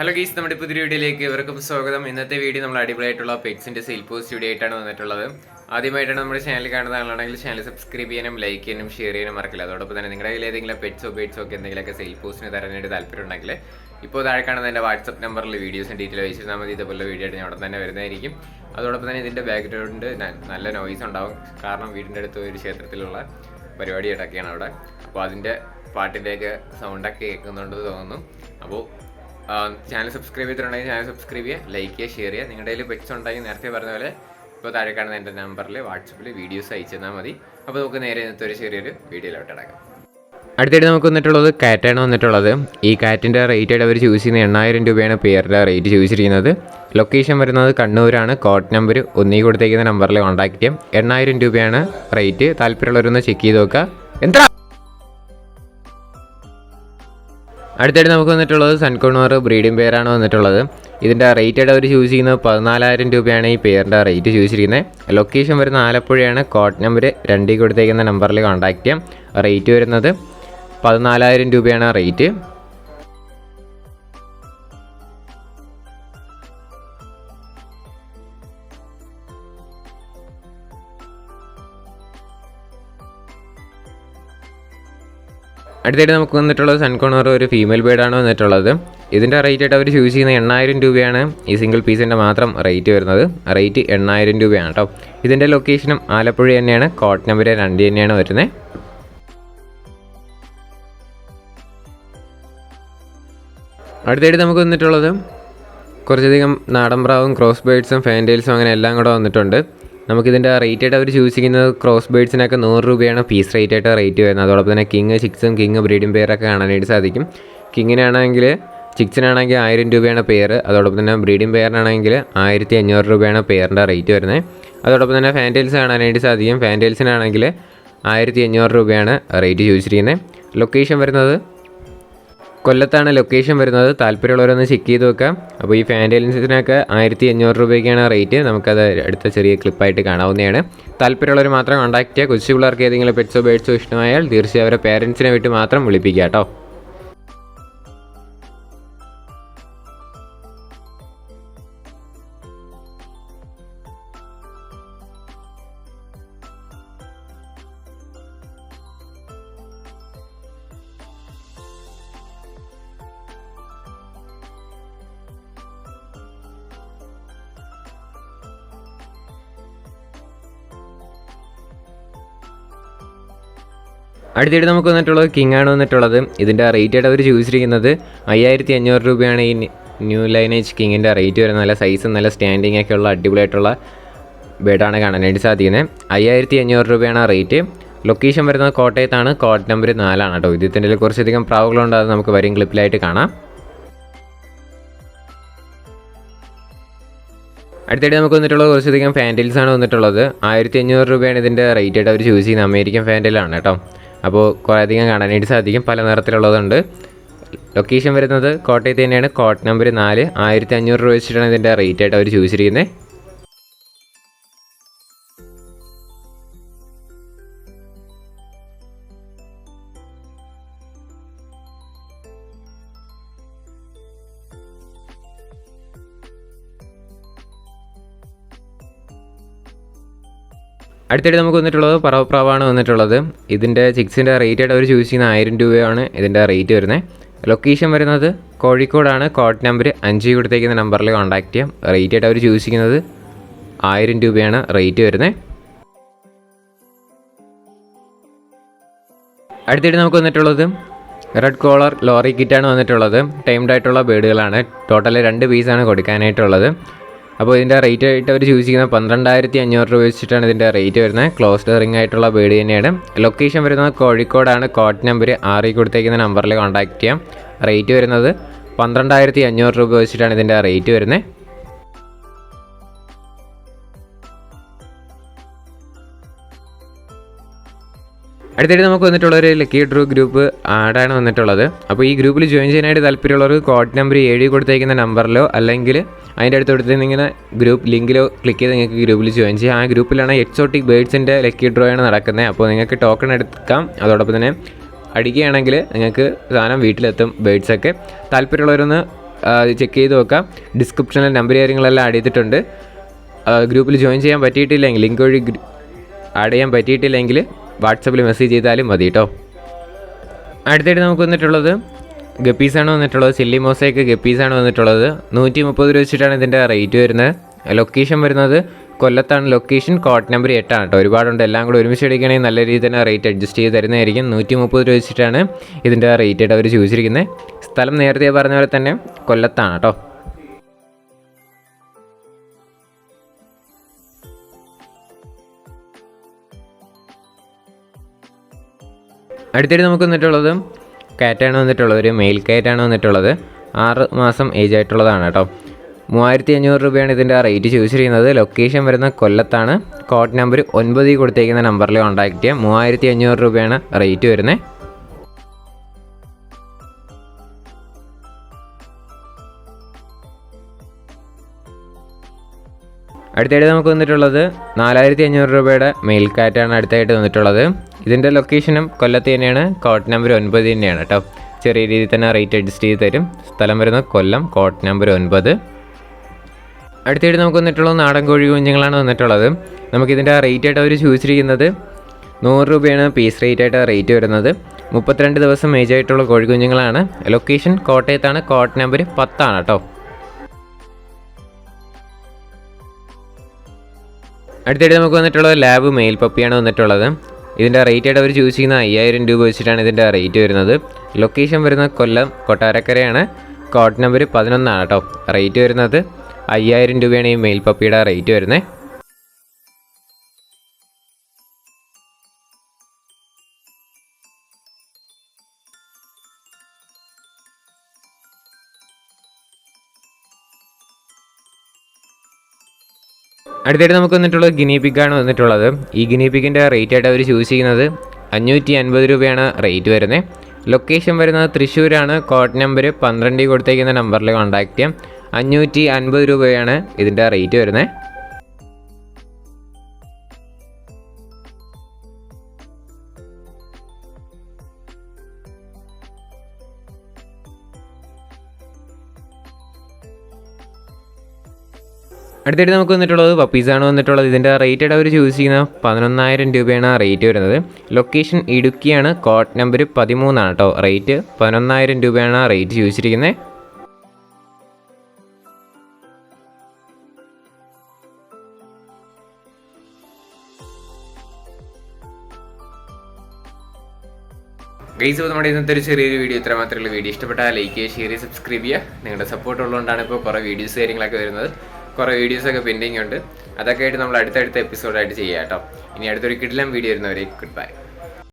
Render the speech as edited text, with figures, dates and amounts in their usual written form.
Hello ഗീസ്, നമ്മുടെ പുതിയ വീഡിയോയിലേക്ക് ഇവർക്കും സ്വാഗതം. ഇന്നത്തെ വീഡിയോ നമ്മൾ അടിപൊളിയായിട്ടുള്ള പെറ്റ്സിൻ്റെ സെയിൽ പോസ്റ്റ് വീഡിയോ ആയിട്ടാണ് വന്നിട്ടുള്ളത്. ആദ്യമായിട്ടാണ് നമ്മുടെ ചാനൽ കാണുന്ന ആളാണെങ്കിൽ ചാനൽ സബ്സ്ക്രൈബ് ചെയ്യാനും ലൈക്ക് ചെയ്യാനും ഷെയർ ചെയ്യാനും മറക്കില്ല. അതോടൊപ്പം തന്നെ നിങ്ങളുടെ കയ്യിൽ ഏതെങ്കിലും പെറ്റ്സോ ബേഡ്സോ ഒക്കെ എന്തെങ്കിലുമൊക്കെ സെയിൽ പോസ്റ്റിന് തരാനായിട്ട് താല്പര്യം ഉണ്ടെങ്കിൽ ഇപ്പോൾ താഴെ കാണുന്ന എൻ്റെ വാട്സപ്പ് നമ്പറിൽ വീഡിയോസും ഡീറ്റെയിൽ അയച്ചിരുന്നാൽ മതി. ഇതുപോലെ വീഡിയോ ആയിട്ട് ഞാൻ അവിടെ തന്നെ വരുന്നതായിരിക്കും. അതോടൊപ്പം തന്നെ ഇതിൻ്റെ ബാക്ക്ഗ്രൗണ്ട് നല്ല നോയ്സ് ഉണ്ടാവും, കാരണം വീടിൻ്റെ അടുത്ത് ഒരു ക്ഷേത്രത്തിലുള്ള പരിപാടിയായിട്ടൊക്കെയാണ് അവിടെ. അപ്പോൾ അതിൻ്റെ പാട്ടിൻ്റെയൊക്കെ സൗണ്ടൊക്കെ കേൾക്കുന്നുണ്ടെന്ന് തോന്നുന്നു. അപ്പോൾ ചാനൽ സബ്സ്ക്രൈബ് ചെയ്തിട്ടുണ്ടെങ്കിൽ ചാനൽ സബ്സ്ക്രൈബ് ചെയ്യുക, ലൈക്ക് ചെയ്യുക, ഷെയർ ചെയ്യുക. നിങ്ങളുടെ കയ്യിൽ പെറ്റ്സ് ഉണ്ടെങ്കിൽ നേരത്തെ പറഞ്ഞ പോലെ ഇപ്പോൾ താഴെ കാണുന്ന എൻ്റെ നമ്പറിൽ വാട്സപ്പിൽ വീഡിയോസ് അയച്ചു തന്നാൽ മതി. അപ്പോൾ നമുക്ക് നേരെ ഇന്നത്തെ ഒരു ചെറിയൊരു വീഡിയോയിലോട്ട് അടക്കാം. അടുത്തായിട്ട് നമുക്ക് വന്നിട്ടുള്ളത് കാറ്റാണ് വന്നിട്ടുള്ളത്. ഈ കാറ്റിൻ്റെ റേറ്റ് ആയിട്ട് അവർ ചൂസ് ചെയ്യുന്നത് 8000 രൂപയാണ് പേരുടെ റേറ്റ് ചോദിച്ചിരിക്കുന്നത്. ലൊക്കേഷൻ വരുന്നത് കണ്ണൂരാണ്. കോഡ് നമ്പർ ഒന്നീ കൊടുത്തേക്കുന്ന നമ്പറിൽ കോൺടാക്ട് ചെയ്യാം. 8000 രൂപയാണ് റേറ്റ്. താല്പര്യമുള്ളവരൊന്ന് ചെക്ക് ചെയ്ത് നോക്കുക. എന്താ അടുത്തായിട്ട് നമുക്ക് വന്നിട്ടുള്ളത് സൺകോണോർ ബ്രീഡിംഗ് പെയറാണ് വന്നിട്ടുള്ളത്. ഇതിൻ്റെ റേറ്റ് ആയിട്ട് അവർ ചൂസ് ചെയ്യുന്നത് 14000 രൂപയാണ് ഈ പെയറിൻ്റെ റേറ്റ് ചോദിച്ചിരിക്കുന്നത്. ലൊക്കേഷൻ വരുന്ന ആലപ്പുഴയാണ്. കോഡ് നമ്പർ 2 കൊടുത്തേക്കുന്ന നമ്പറിൽ കോൺടാക്ട് ചെയ്യാം. റേറ്റ് വരുന്നത് 14000 രൂപയാണ് റേറ്റ്. അടുത്തായിട്ട് നമുക്ക് വന്നിട്ടുള്ളത് സൺകോണോർ ഒരു ഫീമെയിൽ ബേഡാണ് വന്നിട്ടുള്ളത്. ഇതിൻ്റെ റേറ്റ് ആയിട്ട് അവർ ചൂസ് ചെയ്യുന്നത് 8000 രൂപയാണ്. ഈ സിംഗിൾ പീസിൻ്റെ മാത്രം റേറ്റ് വരുന്നത്. റേറ്റ് 8000 രൂപയാണ് കേട്ടോ. ഇതിൻ്റെ ലൊക്കേഷനും ആലപ്പുഴ തന്നെയാണ്. കോഡ് നമ്പർ 2 തന്നെയാണ് വരുന്നത്. അടുത്തായിട്ട് നമുക്ക് വന്നിട്ടുള്ളത് കുറച്ചധികം നാടൻ പ്രാവും ക്രോസ് ബേഡ്സും ഫാൻറ്റെയിൽസും അങ്ങനെ എല്ലാം കൂടെ വന്നിട്ടുണ്ട്. നമുക്കിതിൻ്റെ റേറ്റ് ആയിട്ട് അവർ ചൂസ് ചെയ്യുന്നത് ക്രോസ് ബേഡ്സിനൊക്കെ 100 രൂപയാണ് പീസ് റേറ്റ് ആയിട്ട് റേറ്റ് വരുന്നത്. അതോടൊപ്പം തന്നെ കിങ് ചിക്സും കിങ് ബ്രീഡിംഗ് പെയറൊക്കെ കാണാനായിട്ട് സാധിക്കും. കിങ്ങിനാണെങ്കിൽ ചിക്സിനാണെങ്കിൽ 1000 രൂപയാണ് പെയർ. അതോടൊപ്പം തന്നെ ബ്രീഡിംഗ് പെയറിനാണെങ്കിൽ 1500 രൂപയാണ് പെയറിൻ്റെ റേറ്റ് വരുന്നത്. അതോടൊപ്പം തന്നെ ഫാൻറ്റെയിൽസ് കാണാനായിട്ട് സാധിക്കും. ഫാൻറ്റെയിൽസിനാണെങ്കിൽ 1500 രൂപയാണ് റേറ്റ് ചോദിച്ചിരിക്കുന്നത്. ലൊക്കേഷൻ വരുന്നത് കൊല്ലത്താണ് ലൊക്കേഷൻ വരുന്നത്. താല്പര്യമുള്ളവരൊന്ന് ചെക്ക് ചെയ്ത് വെക്കാം. അപ്പോൾ ഈ ഫാൻറ്റെയിൽസിനൊക്കെ 1500 രൂപയ്ക്കാണ് റേറ്റ്. നമുക്കത് അടുത്ത ചെറിയ ക്ലിപ്പായിട്ട് കാണാവുന്നതാണ്. താല്പര്യമുള്ളവർ മാത്രം കോൺടാക്ട് ചെയ്യുക. കൊച്ചു പിള്ളേർക്ക് ഏതെങ്കിലും പെറ്റ്സോ ബേഡ്സോ ഇഷ്ടമായാൽ തീർച്ചയായും അവരെ പേരൻസിനെ വിട്ട് മാത്രം വിളിപ്പിക്കുക കേട്ടോ. അടുത്തിട്ട് നമുക്ക് വന്നിട്ടുള്ളത് കിങ് ആണ് വന്നിട്ടുള്ളത്. ഇതിൻ്റെ റേറ്റ് ആയിട്ട് അവർ ചൂസ് ചെയ്യുന്നത് 5500 രൂപയാണ് ഈ ന്യൂ ലൈനേജ് കിങ്ങിൻ്റെ റേറ്റ് വരുന്നത്. നല്ല സൈസും നല്ല സ്റ്റാൻഡിങ് ഒക്കെ ഉള്ള അടിപൊളിയായിട്ടുള്ള ബേഡാണ് കാണാനായിട്ട് സാധിക്കുന്നത്. 5500 രൂപയാണ് റേറ്റ്. ലൊക്കേഷൻ വരുന്നത് കോട്ടയത്താണ്. കോഡ് നമ്പർ 4 കേട്ടോ. ഇതിൻ്റെ കുറച്ചധികം പ്രാവുകളുണ്ട്, അത് നമുക്ക് വരും ക്ലിപ്പിലായിട്ട് കാണാം. അടുത്തായിട്ട് നമുക്ക് വന്നിട്ടുള്ളത് കുറച്ചധികം ഫാൻറ്റെയിൽസാണ് വന്നിട്ടുള്ളത്. 1500 രൂപയാണ് ഇതിൻ്റെ റേറ്റ് ആയിട്ട് അവർ ചൂസ് ചെയ്യുന്നത്. അമേരിക്കൻ ഫാൻറ്റെയിലാണ് കേട്ടോ. അപ്പോൾ കുറേ അധികം കാണാനായിട്ട് സാധിക്കും. പല നിറത്തിലുള്ളതുണ്ട്. ലൊക്കേഷൻ വരുന്നത് കോട്ടയത്ത് തന്നെയാണ്. Code number 4. 1500 രൂപ വെച്ചിട്ടാണ് ഇതിൻ്റെ റേറ്റ് ആയിട്ട് അവർ ചൂസ് ചെയ്യുന്നത്. അടുത്തായിട്ട് നമുക്ക് വന്നിട്ടുള്ളത് പറവപ്രാവാണ് വന്നിട്ടുള്ളത്. ഇതിൻ്റെ ചിക്സിൻ്റെ റേറ്റ് ആയിട്ട് അവർ ചൂസ് ചെയ്യുന്ന 1000 രൂപയാണ് ഇതിൻ്റെ റേറ്റ് വരുന്നത്. ലൊക്കേഷൻ വരുന്നത് കോഴിക്കോടാണ്. കോഡ് നമ്പർ 5 കൊടുത്തേക്കുന്ന നമ്പറിൽ കോൺടാക്ട് ചെയ്യാം. റേറ്റ് ആയിട്ട് അവർ ചൂസ് ചെയ്യുന്നത് 1000 രൂപയാണ് റേറ്റ് വരുന്നത്. അടുത്തായിട്ട് നമുക്ക് വന്നിട്ടുള്ളത് റെഡ് കോളർ ലോറി കിറ്റാണ് വന്നിട്ടുള്ളത്. ടൈംഡ് ആയിട്ടുള്ള ബേഡുകളാണ്. ടോട്ടൽ 2 പീസാണ് കൊടുക്കാനായിട്ടുള്ളത്. അപ്പോൾ ഇതിൻ്റെ റേറ്റ് ആയിട്ട് അവർ ചൂസ് ചെയ്യുന്നത് 12500 രൂപ വെച്ചിട്ടാണ് ഇതിൻ്റെ റേറ്റ് വരുന്നത്. ക്ലോസ്ഡ് റിംഗ് ആയിട്ടുള്ള ബേഡ് തന്നെയാണ്. ലൊക്കേഷൻ വരുന്നത് കോഴിക്കോടാണ്. കോഡ് നമ്പർ 6 കൊടുത്തേക്കുന്ന നമ്പറിൽ കോൺടാക്ട് ചെയ്യാം. റേറ്റ് വരുന്നത് 12500 രൂപ വെച്ചിട്ടാണ് ഇതിൻ്റെ റേറ്റ് വരുന്നത്. അടുത്തായിട്ട് നമുക്ക് വന്നിട്ടുള്ള ഒരു ലക്കി ഡ്രൂ ഗ്രൂപ്പ് ആഡാണ് വന്നിട്ടുള്ളത്. അപ്പോൾ ഈ ഗ്രൂപ്പിൽ ജോയിൻ ചെയ്യാനായിട്ട് താല്പര്യമുള്ളവർ കോഡ് നമ്പർ 7 കൊടുത്തേക്കുന്ന നമ്പറിലോ അല്ലെങ്കിൽ അതിൻ്റെ അടുത്ത് കൊടുത്ത് ഇങ്ങനെ ഗ്രൂപ്പ് ലിങ്കിലോ ക്ലിക്ക് ചെയ്ത് നിങ്ങൾക്ക് ഗ്രൂപ്പിൽ ജോയിൻ ചെയ്യാം. ആ ഗ്രൂപ്പിലാണ് എക്സോട്ടിക് ബേഡ്സിൻ്റെ ലക്കി ഡ്രോ ആണ് നടക്കുന്നത്. അപ്പോൾ നിങ്ങൾക്ക് ടോക്കൺ എടുക്കാം. അതോടൊപ്പം തന്നെ അടിക്കുകയാണെങ്കിൽ നിങ്ങൾക്ക് സാധനം വീട്ടിലെത്തും. ബേഡ്സൊക്കെ താല്പര്യമുള്ളവരൊന്ന് ചെക്ക് ചെയ്ത് നോക്കാം. ഡിസ്ക്രിപ്ഷനിൽ നമ്പർ കാര്യങ്ങളെല്ലാം ആഡ് ചെയ്തിട്ടുണ്ട്. ഗ്രൂപ്പിൽ ജോയിൻ ചെയ്യാൻ പറ്റിയിട്ടില്ലെങ്കിൽ, ലിങ്ക് വഴി ആഡ് ചെയ്യാൻ പറ്റിയിട്ടില്ലെങ്കിൽ വാട്സപ്പിൽ മെസ്സേജ് ചെയ്താലും മതി കേട്ടോ. അടുത്തായിട്ട് നമുക്ക് വന്നിട്ടുള്ളത് ഗപ്പീസാണ് വന്നിട്ടുള്ളത്. ചില്ലി മോസൈക്ക് ഗപ്പീസാണ് വന്നിട്ടുള്ളത്. 130 രൂപ വെച്ചിട്ടാണ് ഇതിൻ്റെ റേറ്റ് വരുന്നത്. ലൊക്കേഷൻ വരുന്നത് കൊല്ലത്താണ്. ലൊക്കേഷൻ കോഡ് നമ്പർ 8 ആണ് കേട്ടോ. ഒരുപാടുണ്ട്. എല്ലാം കൂടെ ഒരുമിച്ച് എടുക്കുകയാണെങ്കിൽ നല്ല രീതിയിൽ തന്നെ റേറ്റ് അഡ്ജസ്റ്റ് ചെയ്ത് തരുന്നതായിരിക്കും. 130 രൂപ വെച്ചിട്ടാണ് ഇതിൻ്റെ റേറ്റ് ആയിട്ട് അവർ ചോദിച്ചിരിക്കുന്നത്. സ്ഥലം നേരത്തെ പറഞ്ഞ പോലെ തന്നെ കൊല്ലത്താണ് കേട്ടോ. അടുത്തായിട്ട് നമുക്ക് വന്നിട്ടുള്ളത് കാറ്റാണ് വന്നിട്ടുള്ളത്. ഒരു മെയിൽ കാറ്റാണ് വന്നിട്ടുള്ളത്. 6 മാസം ഏജ് ആയിട്ടുള്ളതാണ് കേട്ടോ. 3500 രൂപയാണ് ഇതിൻ്റെ റേറ്റ് ചോദിച്ചിരിക്കുന്നത്. ലൊക്കേഷൻ വരുന്ന കൊല്ലത്താണ്. കോഡ് നമ്പർ 9 കൊടുത്തേക്കുന്ന നമ്പറിൽ കോൺടാക്ട് ചെയ്യാം. 3500 രൂപയാണ് റേറ്റ് വരുന്നത്. അടുത്തായിട്ട് നമുക്ക് വന്നിട്ടുള്ളത് 4500 രൂപയുടെ മെയിൽ കാറ്റാണ് അടുത്തായിട്ട് വന്നിട്ടുള്ളത്. ഇതിൻ്റെ ലൊക്കേഷനും കൊല്ലത്ത് തന്നെയാണ്. കോഡ് നമ്പർ 9 തന്നെയാണ് കേട്ടോ. ചെറിയ രീതിയിൽ തന്നെ റേറ്റ് അഡ്ജസ്റ്റ് ചെയ്ത് തരും. സ്ഥലം വരുന്നത് കൊല്ലം, കോഡ് നമ്പർ 9. അടുത്തായിട്ട് നമുക്ക് വന്നിട്ടുള്ളത് നാടൻ കോഴി കുഞ്ഞുങ്ങളാണ് വന്നിട്ടുള്ളത്. നമുക്കിതിൻ്റെ റേറ്റ് ആയിട്ട് അവർ ചോദിച്ചിരിക്കുന്നത് 100 രൂപയാണ് പീസ് റേറ്റ് ആയിട്ട് റേറ്റ് വരുന്നത്. 32 ദിവസം ഏജ് ആയിട്ടുള്ള കോഴി കുഞ്ഞുങ്ങളാണ്. ലൊക്കേഷൻ കോട്ടയത്താണ്. കോഡ് നമ്പർ 10 ആണ് കേട്ടോ. അടുത്തായിട്ട് നമുക്ക് വന്നിട്ടുള്ളത് ലാബ് മെയിൽ പപ്പിയാണ് വന്നിട്ടുള്ളത്. ഇതിൻ്റെ റേറ്റ് ആയിട്ട് അവർ ചോദിച്ചിരിക്കുന്ന 5000 രൂപ വെച്ചിട്ടാണ് ഇതിൻ്റെ റേറ്റ് വരുന്നത്. ലൊക്കേഷൻ വരുന്നത് കൊല്ലം കൊട്ടാരക്കരയാണ്. കോഡ് നമ്പർ 11 ആണ് കേട്ടോ. റേറ്റ് വരുന്നത് 5000 രൂപയാണ് ഈ മെയിൽ പപ്പിയുടെ റേറ്റ് വരുന്നത്. അടുത്തായിട്ട് നമുക്ക് വന്നിട്ടുള്ളത് ഗിനി പിഗാണ് വന്നിട്ടുള്ളത്. ഈ ഗിനി പിഗിൻ്റെ റേറ്റ് ആയിട്ട് അവർ ചൂസ് ചെയ്യുന്നത് 550 രൂപയാണ് റേറ്റ് വരുന്നത്. ലൊക്കേഷൻ വരുന്നത് തൃശ്ശൂരാണ്. കോഡ് നമ്പർ 12 കൊടുത്തേക്കുന്ന നമ്പറിൽ കോൺടാക്ട് ചെയ്യാം. 550 രൂപയാണ് ഇതിൻ്റെ റേറ്റ് വരുന്നത്. അടുത്തായിട്ട് നമുക്ക് വന്നിട്ടുള്ളത് പപ്പീസാണ് വന്നിട്ടുള്ളത്. ഇതിൻ്റെ റേറ്റ് ആയിട്ട് അവർ ചൂസ് ചെയ്യുന്ന 11,000 രൂപയാണ് റേറ്റ് വരുന്നത്. ലൊക്കേഷൻ ഇടുക്കിയാണ്. കോഡ് നമ്പർ 13 ആണ് കേട്ടോ. റേറ്റ് 11,000 രൂപയാണ് റേറ്റ് ചോദിച്ചിരിക്കുന്നത്. ഗൈസ്, അപ്പോൾ നമ്മുടെ ഇന്നത്തെ ഒരു ചെറിയൊരു വീഡിയോ ഇത്ര മാത്രമേ. വീഡിയോ ഇഷ്ടപ്പെട്ടാൽ ലൈക്ക് ചെയ്യുക, ഷെയർ ചെയ്യുക, സബ്സ്ക്രൈബ് ചെയ്യുക. നിങ്ങളുടെ സപ്പോർട്ട് ഉള്ളതുകൊണ്ടാണ് ഇപ്പോൾ കുറേ വീഡിയോസ് കാര്യങ്ങളൊക്കെ വരുന്നത്. കുറേ വീഡിയോസൊക്കെ പെൻഡിങ് ഉണ്ട്. അതൊക്കെ ആയിട്ട് നമ്മൾ അടുത്തടുത്ത എപ്പിസോഡായിട്ട് ചെയ്യാം കേട്ടോ. ഇനി അടുത്തൊരു കിടിലം വീഡിയോ വരുന്നവരെ ഗുഡ് ബൈ.